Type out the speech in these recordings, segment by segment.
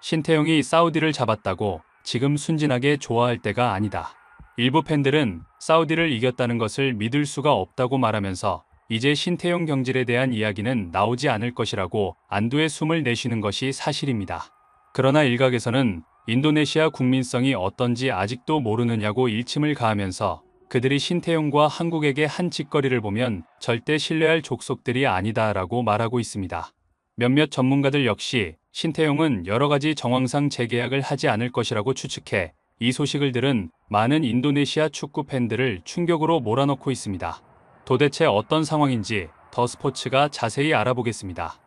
신태용이 사우디를 잡았다고 지금 순진하게 좋아할 때가 아니다. 일부 팬들은 사우디를 이겼다는 것을 믿을 수가 없다고 말하면서 이제 신태용 경질에 대한 이야기는 나오지 않을 것이라고 안도의 숨을 내쉬는 것이 사실입니다. 그러나 일각에서는 인도네시아 국민성이 어떤지 아직도 모르느냐고 일침을 가하면서 그들이 신태용과 한국에게 한 짓거리를 보면 절대 신뢰할 족속들이 아니다라고 말하고 있습니다. 몇몇 전문가들 역시 신태용은 여러 가지 정황상 재계약을 하지 않을 것이라고 추측해 이 소식을 들은 많은 인도네시아 축구 팬들을 충격으로 몰아넣고 있습니다. 도대체 어떤 상황인지 더 스포츠가 자세히 알아보겠습니다.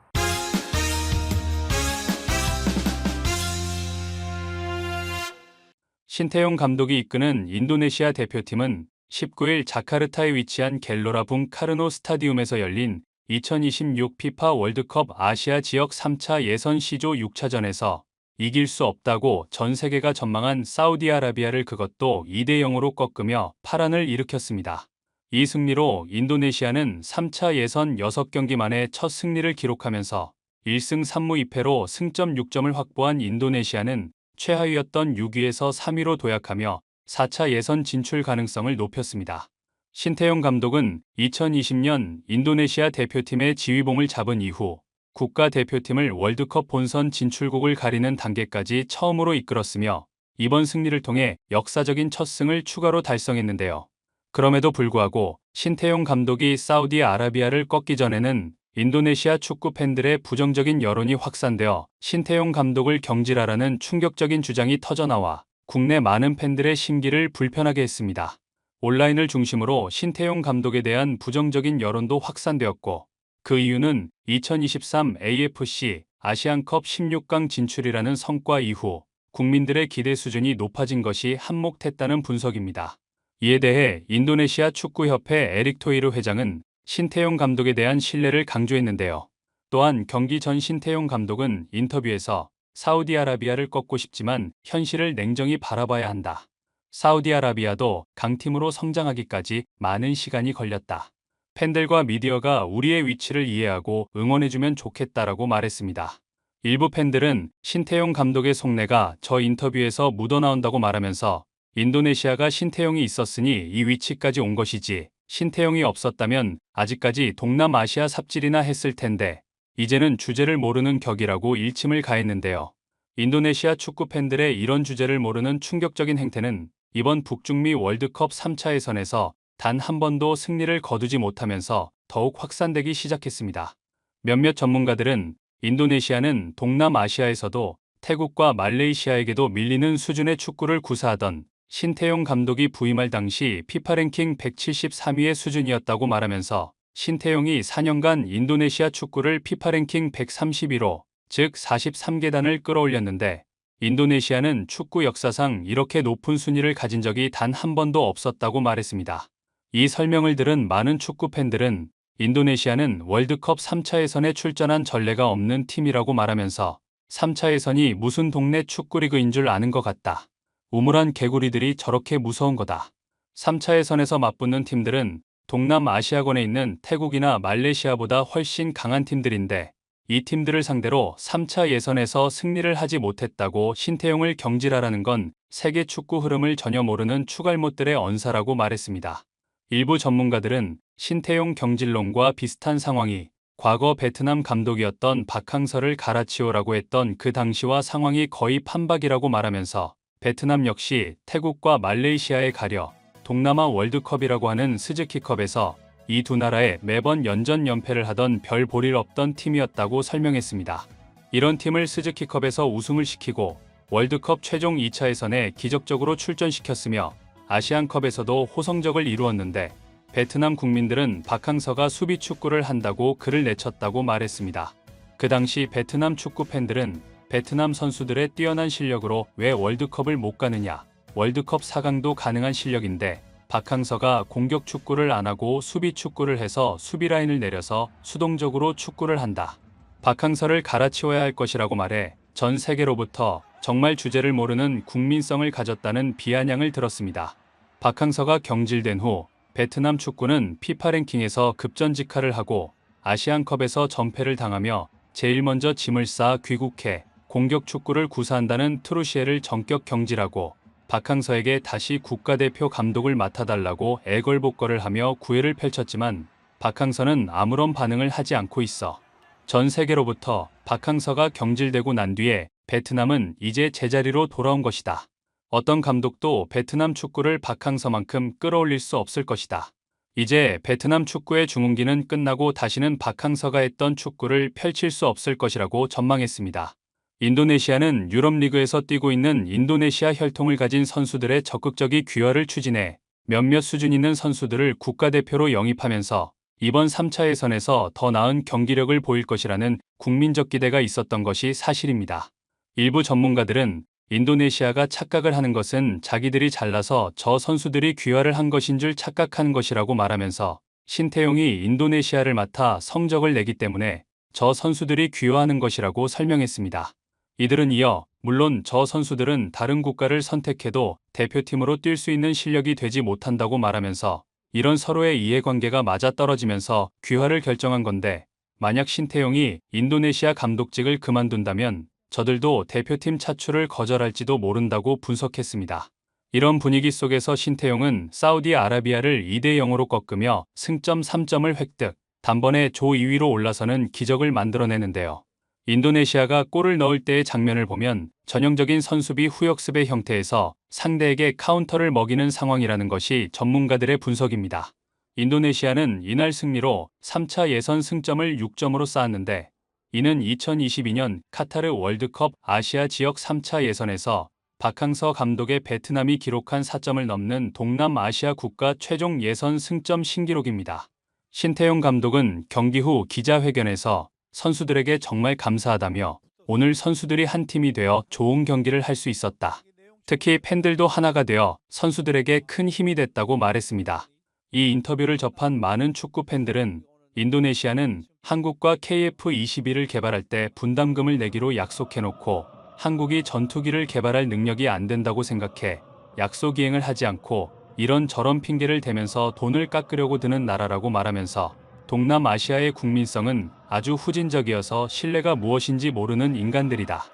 신태용 감독이 이끄는 인도네시아 대표팀은 19일 자카르타에 위치한 갤로라 붕 카르노 스타디움에서 열린 2026 피파 월드컵 아시아 지역 3차 예선 C조 6차전에서 이길 수 없다고 전 세계가 전망한 사우디아라비아를 그것도 2대0으로 꺾으며 파란을 일으켰습니다. 이 승리로 인도네시아는 3차 예선 6경기 만에 첫 승리를 기록하면서 1승 3무 2패로 승점 6점을 확보한 인도네시아는 최하위였던 6위에서 3위로 도약하며 4차 예선 진출 가능성을 높였습니다. 신태용 감독은 2020년 인도네시아 대표팀의 지휘봉을 잡은 이후 국가대표팀을 월드컵 본선 진출국을 가리는 단계까지 처음으로 이끌었으며 이번 승리를 통해 역사적인 첫 승을 추가로 달성했는데요. 그럼에도 불구하고 신태용 감독이 사우디아라비아를 꺾기 전에는 인도네시아 축구 팬들의 부정적인 여론이 확산되어 신태용 감독을 경질하라는 충격적인 주장이 터져나와 국내 많은 팬들의 심기를 불편하게 했습니다. 온라인을 중심으로 신태용 감독에 대한 부정적인 여론도 확산되었고 그 이유는 2023 AFC 아시안컵 16강 진출이라는 성과 이후 국민들의 기대 수준이 높아진 것이 한몫했다는 분석입니다. 이에 대해 인도네시아 축구협회 에릭 토이르 회장은 신태용 감독에 대한 신뢰를 강조했는데요. 또한 경기 전 신태용 감독은 인터뷰에서 사우디아라비아를 꺾고 싶지만 현실을 냉정히 바라봐야 한다. 사우디아라비아도 강팀으로 성장하기까지 많은 시간이 걸렸다. 팬들과 미디어가 우리의 위치를 이해하고 응원해주면 좋겠다라고 말했습니다. 일부 팬들은 신태용 감독의 속내가 저 인터뷰에서 묻어나온다고 말하면서 인도네시아가 신태용이 있었으니 이 위치까지 온 것이지 신태용이 없었다면 아직까지 동남아시아 삽질이나 했을 텐데 이제는 주제를 모르는 격이라고 일침을 가했는데요. 인도네시아 축구 팬들의 이런 주제를 모르는 충격적인 행태는 이번 북중미 월드컵 3차 예선에서 단 한 번도 승리를 거두지 못하면서 더욱 확산되기 시작했습니다. 몇몇 전문가들은 인도네시아는 동남아시아에서도 태국과 말레이시아에게도 밀리는 수준의 축구를 구사하던 신태용 감독이 부임할 당시 피파 랭킹 173위의 수준이었다고 말하면서 신태용이 4년간 인도네시아 축구를 피파 랭킹 131호, 즉 43계단을 끌어올렸는데 인도네시아는 축구 역사상 이렇게 높은 순위를 가진 적이 단 한 번도 없었다고 말했습니다. 이 설명을 들은 많은 축구 팬들은 인도네시아는 월드컵 3차 예선에 출전한 전례가 없는 팀이라고 말하면서 3차 예선이 무슨 동네 축구리그인 줄 아는 것 같다. 우물한 개구리들이 저렇게 무서운 거다. 3차 예선에서 맞붙는 팀들은 동남아시아권에 있는 태국이나 말레이시아보다 훨씬 강한 팀들인데 이 팀들을 상대로 3차 예선에서 승리를 하지 못했다고 신태용을 경질하라는 건 세계 축구 흐름을 전혀 모르는 추갈못들의 언사라고 말했습니다. 일부 전문가들은 신태용 경질론과 비슷한 상황이 과거 베트남 감독이었던 박항서를 갈아치우라고 했던 그 당시와 상황이 거의 판박이라고 말하면서 베트남 역시 태국과 말레이시아에 가려 동남아 월드컵이라고 하는 스즈키컵에서 이 두 나라에 매번 연전 연패를 하던 별 볼일 없던 팀이었다고 설명했습니다. 이런 팀을 스즈키컵에서 우승을 시키고 월드컵 최종 2차 예선에 기적적으로 출전시켰으며 아시안컵에서도 호성적을 이루었는데 베트남 국민들은 박항서가 수비 축구를 한다고 글을 내쳤다고 말했습니다. 그 당시 베트남 축구 팬들은 베트남 선수들의 뛰어난 실력으로 왜 월드컵을 못 가느냐, 월드컵 4강도 가능한 실력인데 박항서가 공격 축구를 안 하고 수비 축구를 해서 수비 라인을 내려서 수동적으로 축구를 한다. 박항서를 갈아치워야 할 것이라고 말해 전 세계로부터 정말 주제를 모르는 국민성을 가졌다는 비아냥을 들었습니다. 박항서가 경질된 후 베트남 축구는 피파 랭킹에서 급전직하를 하고 아시안컵에서 전패를 당하며 제일 먼저 짐을 쌓아 귀국해 공격 축구를 구사한다는 트루시에를 전격 경질하고 박항서에게 다시 국가대표 감독을 맡아달라고 애걸복걸을 하며 구애를 펼쳤지만 박항서는 아무런 반응을 하지 않고 있어 전 세계로부터 박항서가 경질되고 난 뒤에 베트남은 이제 제자리로 돌아온 것이다. 어떤 감독도 베트남 축구를 박항서만큼 끌어올릴 수 없을 것이다. 이제 베트남 축구의 중흥기는 끝나고 다시는 박항서가 했던 축구를 펼칠 수 없을 것이라고 전망했습니다. 인도네시아는 유럽리그에서 뛰고 있는 인도네시아 혈통을 가진 선수들의 적극적인 귀화를 추진해 몇몇 수준 있는 선수들을 국가대표로 영입하면서 이번 3차 예선에서 더 나은 경기력을 보일 것이라는 국민적 기대가 있었던 것이 사실입니다. 일부 전문가들은 인도네시아가 착각을 하는 것은 자기들이 잘나서 저 선수들이 귀화를 한 것인 줄 착각하는 것이라고 말하면서 신태용이 인도네시아를 맡아 성적을 내기 때문에 저 선수들이 귀화하는 것이라고 설명했습니다. 이들은 이어 물론 저 선수들은 다른 국가를 선택해도 대표팀으로 뛸 수 있는 실력이 되지 못한다고 말하면서 이런 서로의 이해관계가 맞아떨어지면서 귀화를 결정한 건데 만약 신태용이 인도네시아 감독직을 그만둔다면 저들도 대표팀 차출을 거절할지도 모른다고 분석했습니다. 이런 분위기 속에서 신태용은 사우디아라비아를 2대0으로 꺾으며 승점 3점을 획득, 단번에 조 2위로 올라서는 기적을 만들어내는데요. 인도네시아가 골을 넣을 때의 장면을 보면 전형적인 선수비 후역습의 형태에서 상대에게 카운터를 먹이는 상황이라는 것이 전문가들의 분석입니다. 인도네시아는 이날 승리로 3차 예선 승점을 6점으로 쌓았는데 이는 2022년 카타르 월드컵 아시아 지역 3차 예선에서 박항서 감독의 베트남이 기록한 4점을 넘는 동남아시아 국가 최종 예선 승점 신기록입니다. 신태용 감독은 경기 후 기자회견에서 선수들에게 정말 감사하다며 오늘 선수들이 한 팀이 되어 좋은 경기를 할 수 있었다. 특히 팬들도 하나가 되어 선수들에게 큰 힘이 됐다고 말했습니다. 이 인터뷰를 접한 많은 축구 팬들은 인도네시아는 한국과 KF-21을 개발할 때 분담금을 내기로 약속해놓고 한국이 전투기를 개발할 능력이 안 된다고 생각해 약속 이행을 하지 않고 이런저런 핑계를 대면서 돈을 깎으려고 드는 나라라고 말하면서 동남아시아의 국민성은 아주 후진적이어서 신뢰가 무엇인지 모르는 인간들이다.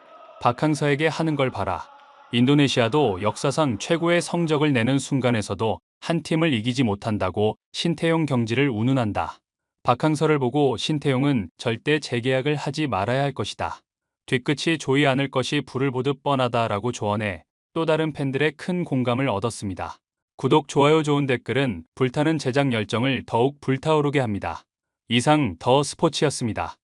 박항서에게 하는 걸 봐라. 인도네시아도 역사상 최고의 성적을 내는 순간에서도 한 팀을 이기지 못한다고 신태용 경질을 운운한다. 박항서를 보고 신태용은 절대 재계약을 하지 말아야 할 것이다. 뒤끝이 조이 않을 것이 불을 보듯 뻔하다라고 조언해 또 다른 팬들의 큰 공감을 얻었습니다. 구독, 좋아요, 좋은 댓글은 불타는 제작 열정을 더욱 불타오르게 합니다. 이상 더 스포츠였습니다.